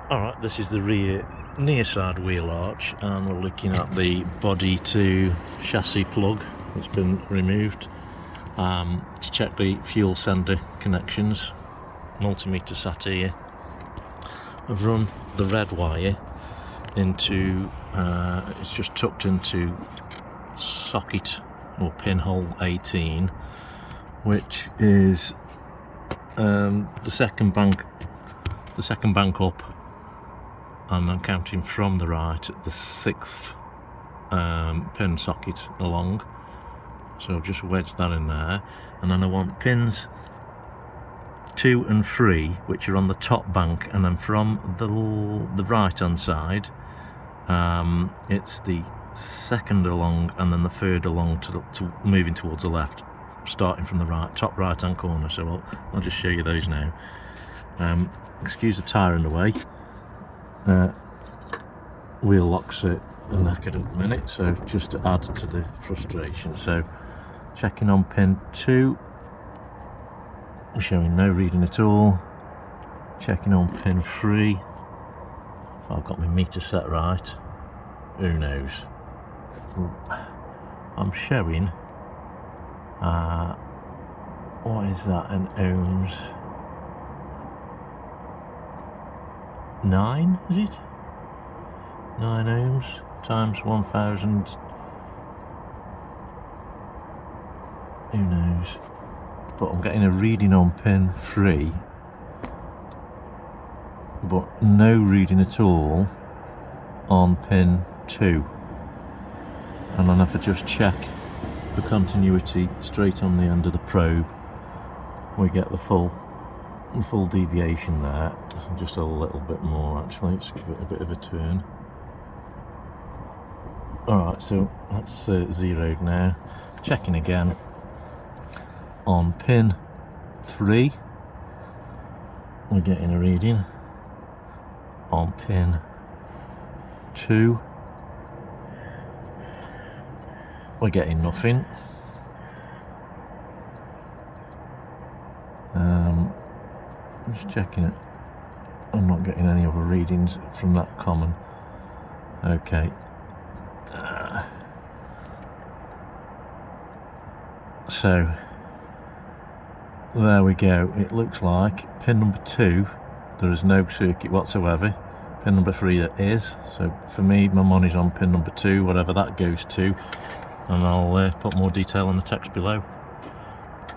Alright, this is the rear near side wheel arch, and we're looking at the body to chassis plug that's been removed to check the fuel sender connections. Multimeter sat here. I've run the red wire into, it's just tucked into socket or pinhole 18, which is the second bank up, and I'm counting from the right at the 6th pin socket along. So I've just wedged that in there, and then I want pins 2 and 3, which are on the top bank, and then from the right hand side, it's the second along and then the third along to moving towards the left, starting from the top right hand corner. So I'll just show you those now. Excuse the tyre in the way. Wheel locks it knackered at the minute, so just to add to the frustration. So checking on pin 2, showing no reading at all. Checking on pin 3, if I've got my meter set right, who knows. I'm showing what is that in ohms? 9, is it? 9 ohms times 1000, who knows. But I'm getting a reading on pin 3, but no reading at all on pin 2. And I'll have to just check for continuity straight on the end of the probe. We get the full deviation there, just a little bit more actually. Let's give it a bit of a turn. Alright, so that's zeroed now. Checking again on pin 3, we're getting a reading. On pin 2, we're getting nothing. Just checking it. I'm not getting any other readings from that common. Okay. So there we go. It looks like pin number 2, there is no circuit whatsoever. Pin number 3 there is. So for me, my money's on pin number 2, whatever that goes to, and I'll put more detail in the text below.